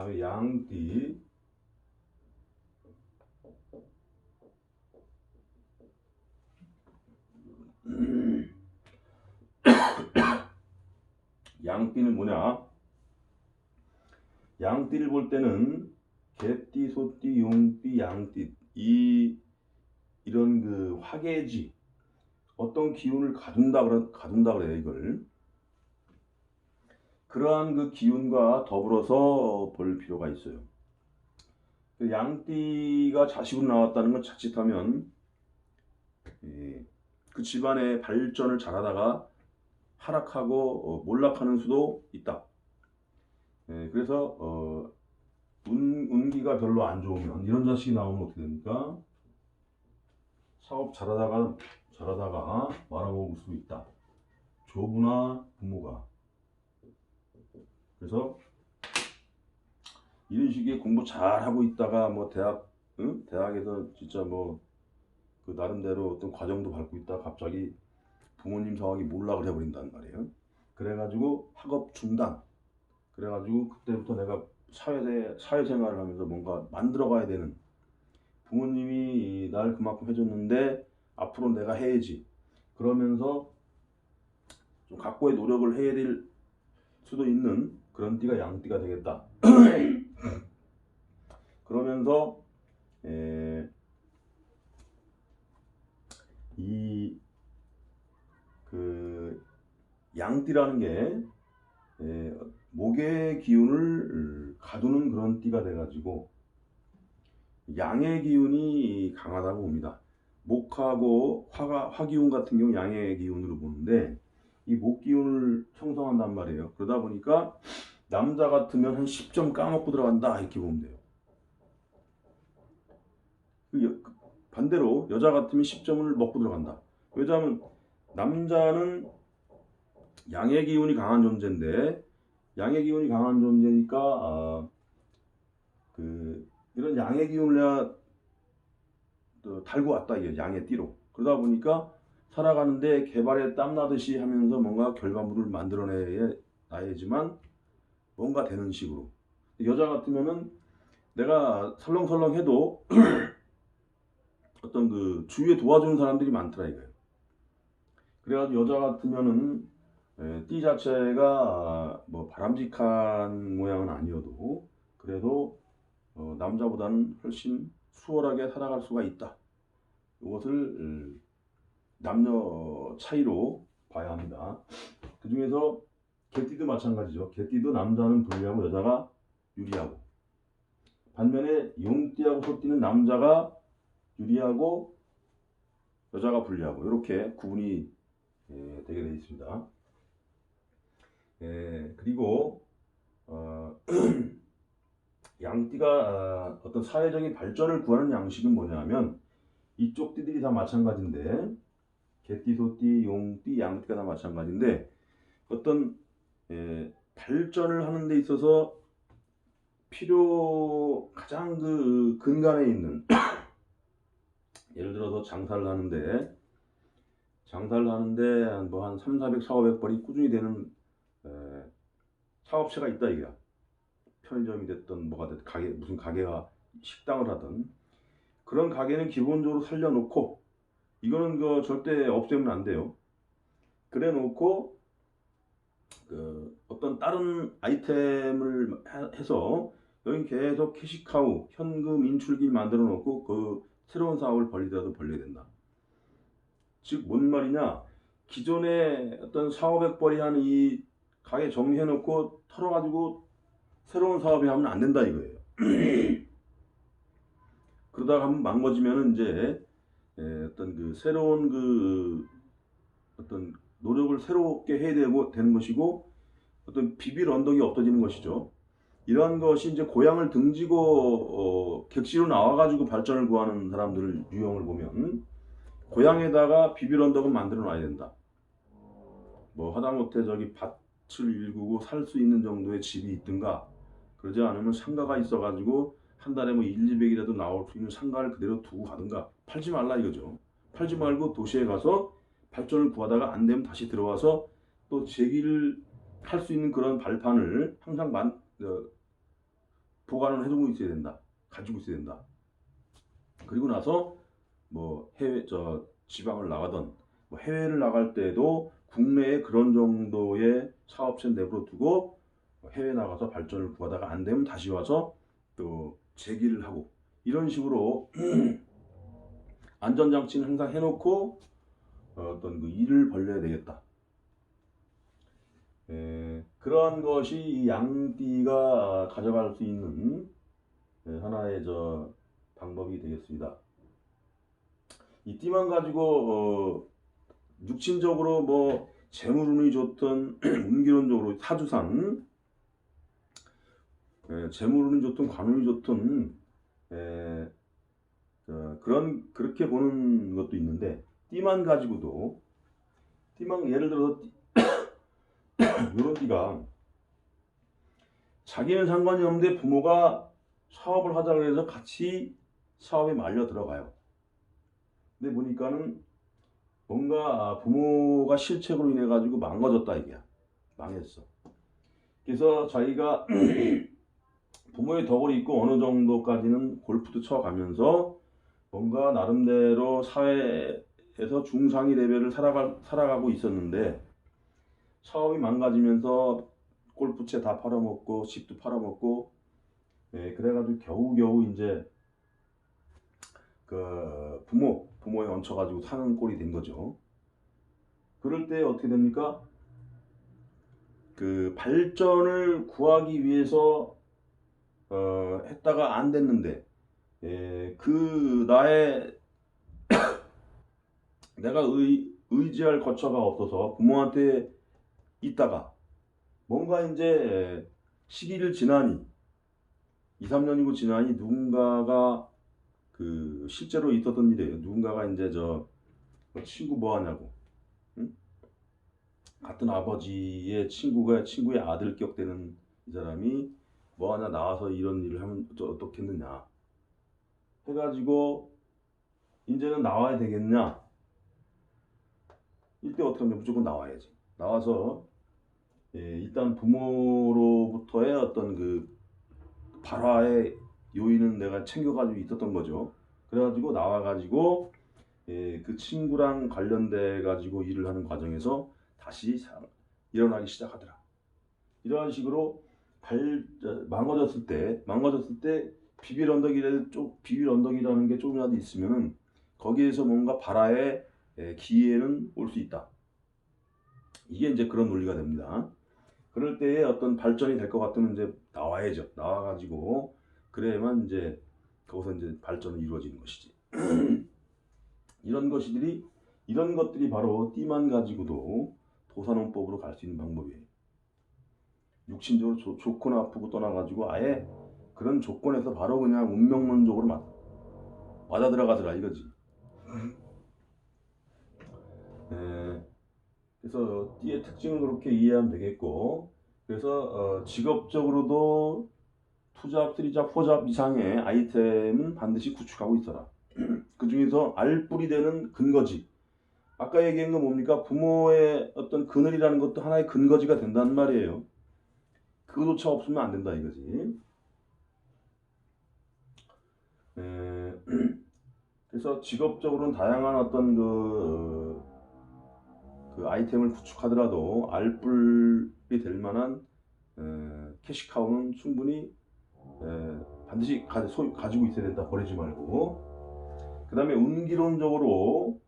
다음에 양띠. 양띠는 뭐냐? 양띠를 볼 때는 개띠, 소띠, 용띠, 양띠 이런 그 화계지 어떤 기운을 가둔다 그래요 이걸. 그러한 그 기운과 더불어서 볼 필요가 있어요. 양띠가 자식으로 나왔다는 건 자칫하면 그 집안의 발전을 잘하다가 하락하고 몰락하는 수도 있다. 그래서 운기가 별로 안 좋으면 이런 자식이 나오면 어떻게 됩니까? 사업 잘하다가 말아먹을 수 있다. 조부나 부모가. 그래서 이런 식의 공부 잘하고 있다가 뭐 대학에서 진짜 뭐 그 나름대로 어떤 과정도 밟고 있다가 갑자기 부모님 상황이 몰락을 해버린단 말이에요. 그래가지고 학업 중단. 그래가지고 그때부터 내가 사회생활을 하면서 뭔가 만들어가야 되는, 부모님이 날 그만큼 해줬는데 앞으로 내가 해야지 그러면서 좀 각고의 노력을 해야 될 수도 있는 그런 띠가 양띠가 되겠다. 그러면서 이 그 양띠라는 게 목의 기운을 가두는 그런 띠가 돼가지고 양의 기운이 강하다고 봅니다. 목하고 화기운 같은 경우 양의 기운으로 보는데 이 목 기운을 형성한단 말이에요. 그러다 보니까 남자 같으면 한 10점 까먹고 들어간다 이렇게 보면 돼요. 반대로 여자 같으면 10점을 먹고 들어간다. 왜냐하면 남자는 양의 기운이 강한 존재인데, 양의 기운이 강한 존재니까 이런 양의 기운을 내가 달고 왔다 이게 양의 띠로. 그러다 보니까 살아가는데 개발에 땀나듯이 하면서 뭔가 결과물을 만들어내야지만 뭔가 되는 식으로. 여자 같으면은 내가 설렁설렁 해도 어떤 그 주위에 도와주는 사람들이 많더라 이거예요. 그래가지고 여자 같으면은 띠 자체가 뭐 바람직한 모양은 아니어도 그래도 남자보다는 훨씬 수월하게 살아갈 수가 있다. 이것을 남녀 차이로 봐야 합니다. 그 중에서 개띠도 마찬가지죠. 개띠도 남자는 불리하고 여자가 유리하고, 반면에 용띠하고 소띠는 남자가 유리하고 여자가 불리하고 이렇게 구분이 되게 되어 있습니다. 그리고 양띠가 어떤 사회적인 발전을 구하는 양식은 뭐냐면 이쪽 띠들이 다 마찬가지인데, 개띠, 소띠, 용띠, 양띠가 다 마찬가지인데 어떤 발전을 하는 데 있어서 가장 그 근간에 있는 예를 들어서 장사를 하는데 뭐 한 3, 400, 400벌이 꾸준히 되는 사업체가 있다 이거야. 편의점이 됐든 뭐가 됐든 무슨 가게가 식당을 하든 그런 가게는 기본적으로 살려놓고, 이거는 그 절대 없애면 안 돼요. 그래 놓고 어떤 다른 아이템을 해서 여기 계속 캐시카우 현금 인출기 만들어 놓고 그 새로운 사업을 벌리더라도 벌려야 된다. 즉 뭔 말이냐, 기존에 어떤 4,500벌이 하는 이 가게 정리해 놓고 털어가지고 새로운 사업에 하면 안 된다 이거예요. 그러다가 한번 망가지면은 이제 어떤 그 새로운 어떤 노력을 새롭게 해야 되는 것이고 어떤 비빌 언덕이 없어지는 것이죠. 이러한 것이 이제 고향을 등지고 객지로 나와가지고 발전을 구하는 사람들 유형을 보면 고향에다가 비빌 언덕은 만들어 놔야 된다. 뭐 하다못해 저기 밭을 일구고 살 수 있는 정도의 집이 있든가, 그러지 않으면 상가가 있어가지고 한 달에 뭐 1, 200이라도 나올 수 있는 상가를 그대로 두고 가든가. 팔지 말라 이거죠. 팔지 말고 도시에 가서 발전을 구하다가 안 되면 다시 들어와서 또 재기를 할 수 있는 그런 발판을 항상 보관을 해두고 있어야 된다. 가지고 있어야 된다. 그리고 나서 뭐 해외 지방을 나가던 뭐 해외를 나갈 때도 국내에 그런 정도의 사업체 내버려 두고 해외 나가서 발전을 구하다가 안 되면 다시 와서 또 재기를 하고 이런 식으로 안전장치는 항상 해놓고 어떤 그 일을 벌려야 되겠다. 그러한 것이 이 양띠가 가져갈 수 있는 하나의 방법이 되겠습니다. 이 띠만 가지고 육신적으로 뭐 재물운이 좋든 운기론적으로 사주상 재물운이 좋든 관운이 좋든 그렇게 보는 것도 있는데 띠만 가지고도 예를 들어서 이런 띠가 자기는 상관이 없는데 부모가 사업을 하자고 해서 같이 사업에 말려 들어가요. 근데 보니까는 뭔가 부모가 실책으로 인해 가지고 망가졌다 이게야. 망했어. 그래서 자기가 부모의 덕을 잇고 어느 정도까지는 골프도 쳐가면서 뭔가 나름대로 사회에서 중상위 레벨을 살아가고 있었는데 사업이 망가지면서 골프채 다 팔아먹고 집도 팔아먹고 그래가지고 겨우겨우 이제 그 부모에 얹혀가지고 사는 꼴이 된 거죠. 그럴 때 어떻게 됩니까? 그 발전을 구하기 위해서 했다가 안 됐는데 그 내가 의지할 거처가 없어서 부모한테 있다가 뭔가 이제 시기를 지나니 2, 3년이고 지나니 누군가가 그 실제로 있었던 일이에요. 누군가가 이제 친구 뭐 하냐고, 응? 같은 아버지의 친구의 아들 격되는 이 사람이 뭐 하나 나와서 이런 일을 하면 어떻겠느냐 해가지고 이제는 나와야 되겠냐. 이때 어떻게 하면 무조건 나와야지. 나와서 일단 부모로부터의 어떤 그 발화의 요인은 내가 챙겨가지고 있었던 거죠. 그래가지고 나와가지고 그 친구랑 관련돼 가지고 일을 하는 과정에서 다시 일어나기 시작하더라. 이러한 식으로 망가졌을 때 비빌 언덕이라는 게 조금이라도 있으면은 거기에서 뭔가 발화의 기회는 올 수 있다. 이게 이제 그런 논리가 됩니다. 그럴 때에 어떤 발전이 될 것 같으면 이제 나와야죠. 나와가지고 그래야만 이제 거기서 이제 발전이 이루어지는 것이지. 이런 것들이 바로 띠만 가지고도 도사놈법으로 갈 수 있는 방법이에요. 육신적으로 좋고 나쁘고 떠나가지고 아예 그런 조건에서 바로 그냥 운명론적으로 맞아 들어가더라 이거지. 그래서 띠의 특징을 그렇게 이해하면 되겠고, 그래서 직업적으로도 투잡, 쓰리잡, 포잡 이상의 아이템은 반드시 구축하고 있어라. 그 중에서 알뿔이 되는 근거지. 아까 얘기한 건 뭡니까? 부모의 어떤 그늘이라는 것도 하나의 근거지가 된다는 말이에요. 그거조차 없으면 안 된다 이거지. 그래서 직업적으로는 다양한 어떤 그 아이템을 구축하더라도 알뿔이 될 만한 캐시카우는 충분히 반드시 가지고 있어야 된다. 버리지 말고. 그 다음에 운기론적으로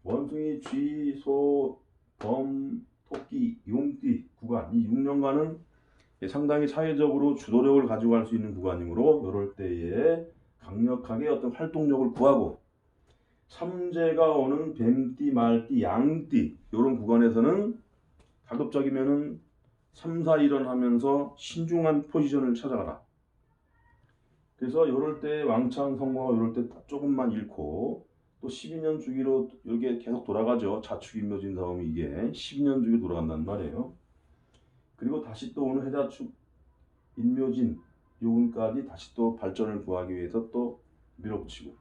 원숭이, 쥐, 소, 범, 토끼, 용띠 구간, 이 6년간은 상당히 사회적으로 주도력을 가지고 갈 수 있는 구간이므로 이럴 때에 강력하게 어떤 활동력을 구하고, 삼재가 오는 뱀띠, 말띠, 양띠 이런 구간에서는 가급적이면은 3, 4, 1원 하면서 신중한 포지션을 찾아가라. 그래서 이럴 때 왕창 성공하고 이럴 때 조금만 잃고, 또 12년 주기로 이렇게 계속 돌아가죠. 자축 인묘진 다음에 이게 12년 주기로 돌아간단 말이에요. 그리고 다시 또 오는 해자축 인묘진 요운까지 다시 또 발전을 구하기 위해서 또 밀어붙이고,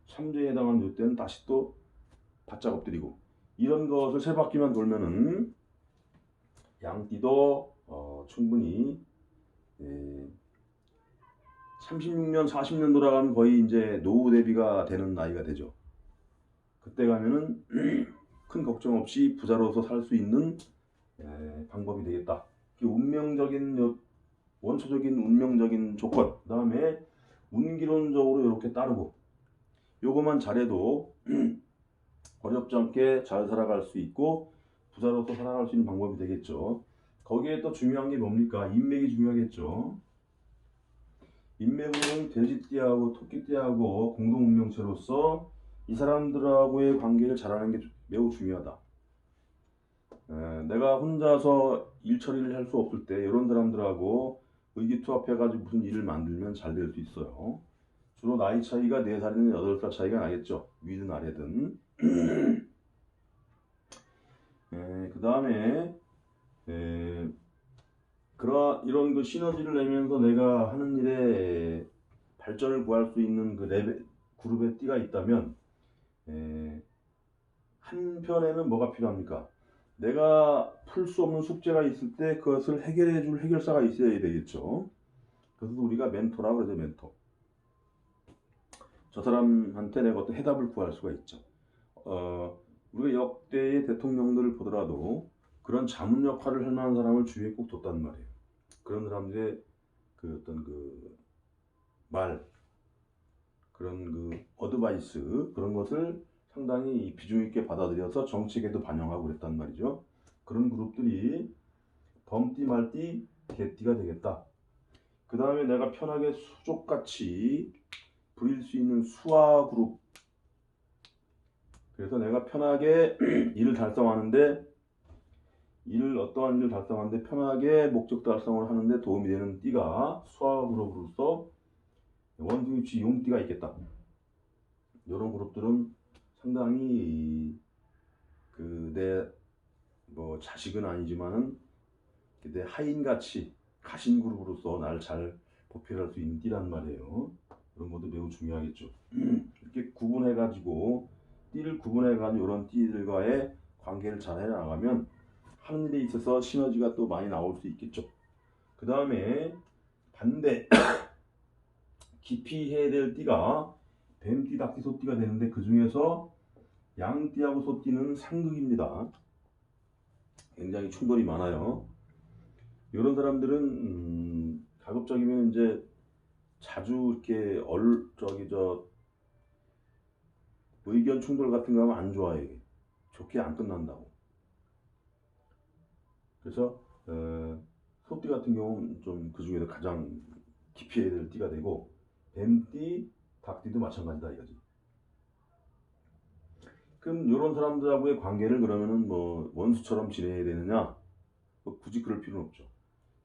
삼재에 해당하는 요때는 다시 또 바짝 엎드리고, 이런 것을 세 바퀴만 돌면은 양띠도 충분히 36년, 40년 돌아가면 거의 이제 노후 대비가 되는 나이가 되죠. 그때 가면은 큰 걱정 없이 부자로서 살 수 있는 방법이 되겠다. 운명적인 원초적인 운명적인 조건. 그다음에 운기론적으로 이렇게 따르고 요것만 잘해도 어렵지 않게 잘 살아갈 수 있고 부자로서 살아갈 수 있는 방법이 되겠죠. 거기에 또 중요한 게 뭡니까? 인맥이 중요하겠죠. 인맥은 돼지띠하고 토끼띠하고 공동 운명체로서 이 사람들하고의 관계를 잘하는 게 매우 중요하다. 내가 혼자서 일 처리를 할 수 없을 때 이런 사람들하고 의기투합해가지고 무슨 일을 만들면 잘 될 수 있어요. 주로 나이 차이가 4살이나 8살 차이가 나겠죠. 위든 아래든. 그 다음에 이런 그 시너지를 내면서 내가 하는 일에 발전을 구할 수 있는 그 레벨, 그룹의 띠가 있다면 한편에는 뭐가 필요합니까? 내가 풀 수 없는 숙제가 있을 때 그것을 해결해 줄 해결사가 있어야 되겠죠. 그래서 우리가 멘토라고 그러죠. 멘토. 저 사람한테 내가 어떤 해답을 구할 수가 있죠. 우리가 역대의 대통령들을 보더라도 그런 자문 역할을 할 만한 사람을 주위에 꼭 뒀단 말이에요. 그런 사람들의 그 어떤 그 말, 그런 그 어드바이스 그런 것을 상당히 비중 있게 받아들여서 정책에도 반영하고 그랬단 말이죠. 그런 그룹들이 범띠 말띠 개띠가 되겠다. 그 다음에 내가 편하게 수족같이 부릴 수 있는 수화 그룹. 그래서 내가 편하게 일을 달성하는데 어떠한 일을 달성하는데 편하게 목적 달성을 하는데 도움이 되는 띠가 수화 그룹으로서 원숭이치 용띠가 있겠다. 이런 그룹들은 상당히 그 내 뭐 자식은 아니지만은 내 하인같이 가신 그룹으로서 날 잘 보필할 수 있는 띠란 말이에요. 그런 것도 매우 중요하겠죠. 이렇게 구분해가지고 띠를 구분해가지고 이런 띠들과의 관계를 잘 해나가면 하는 일에 있어서 시너지가 또 많이 나올 수 있겠죠. 그 다음에 반대 기피해야 될 띠가 뱀띠, 닭띠, 소띠가 되는데 그 중에서 양띠하고 소띠는 상극입니다. 굉장히 충돌이 많아요. 이런 사람들은 가급적이면 이제 자주 이렇게 의견 충돌 같은 거 하면 안 좋아해. 좋게 안 끝난다고. 그래서 소띠 같은 경우는 좀 그 중에서 가장 기피해야 될 띠가 되고 뱀띠, 닭띠도 마찬가지다 이거지. 그럼 이런 사람들하고의 관계를 그러면은 뭐 원수처럼 지내야 되느냐? 뭐 굳이 그럴 필요는 없죠.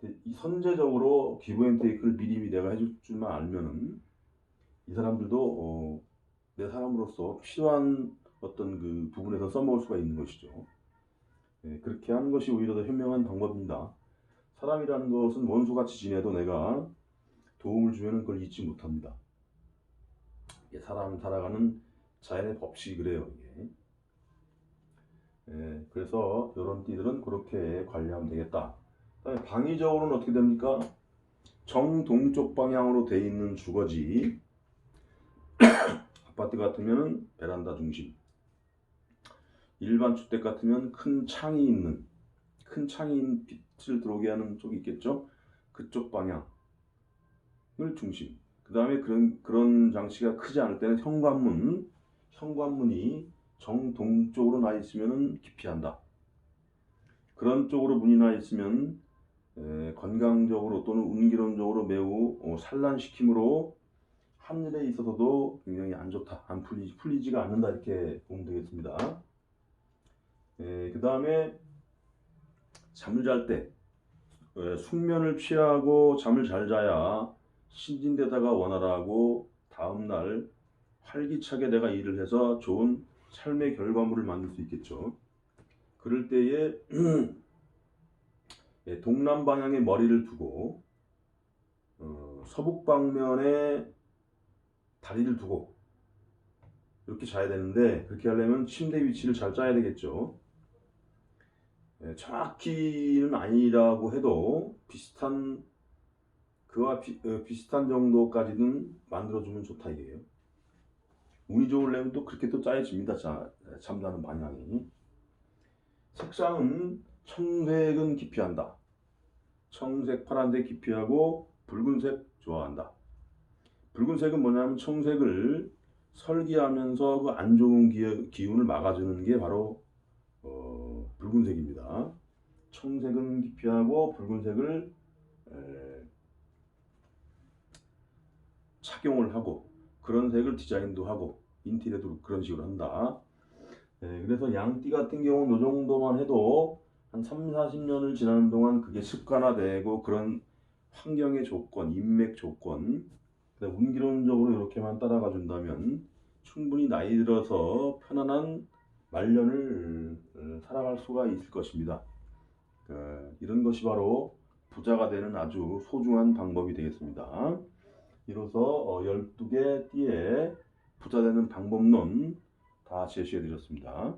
이 선제적으로 기브앤테이크를 미리 내가 해줄 줄만 알면은 이 사람들도 내 사람으로서 필요한 어떤 그 부분에서 써먹을 수가 있는 것이죠. 그렇게 하는 것이 오히려 더 현명한 방법입니다. 사람이라는 것은 원수같이 지내도 내가 도움을 주면 그걸 잊지 못합니다. 사람 살아가는 자연의 법칙이 그래요. 이게. 그래서 이런 띠들은 그렇게 관리하면 되겠다. 그다음에 방위적으로는 어떻게 됩니까? 정동쪽 방향으로 돼 있는 주거지. 아파트 같으면 베란다 중심. 일반 주택 같으면 큰 창이 있는 빛을 들어오게 하는 쪽이 있겠죠. 그쪽 방향을 중심. 그 다음에 그런 장치가 크지 않을 때는 현관문이 정동쪽으로 나 있으면 기피한다. 그런 쪽으로 문이 나 있으면 건강적으로 또는 운기론적으로 매우 산란시킴으로 한 일에 있어서도 굉장히 안 좋다, 풀리지가 않는다 이렇게 보면 되겠습니다. 그 다음에 잠을 잘 때 숙면을 취하고 잠을 잘 자야 신진대사가 원활하고 다음날 활기차게 내가 일을 해서 좋은 삶의 결과물을 만들 수 있겠죠. 그럴 때에 동남 방향에 머리를 두고 서북 방면에 다리를 두고 이렇게 자야 되는데 그렇게 하려면 침대 위치를 잘 짜야 되겠죠. 정확히는 아니라고 해도 비슷한 그와 비슷한 정도까지는 만들어주면 좋다 이게요. 운이 좋으려면 또 그렇게 또 짜여집니다. 참나는 방향이. 색상은 청색은 기피한다. 청색, 파란색 기피하고 붉은색 좋아한다. 붉은색은 뭐냐면 청색을 설계하면서 그 안 좋은 기운을 막아주는 게 바로 붉은색입니다. 청색은 기피하고 붉은색을 착용을 하고 그런 색을 디자인도 하고 인테리어도 그런 식으로 한다. 그래서 양띠 같은 경우는 이 정도만 해도 한 3, 40년을 지나는 동안 그게 습관화되고 그런 환경의 조건, 인맥 조건, 운기론적으로 이렇게만 따라가 준다면 충분히 나이 들어서 편안한 말년을 살아갈 수가 있을 것입니다. 이런 것이 바로 부자가 되는 아주 소중한 방법이 되겠습니다. 이로써 12개 띠의 부자 되는 방법론 다 제시해 드렸습니다.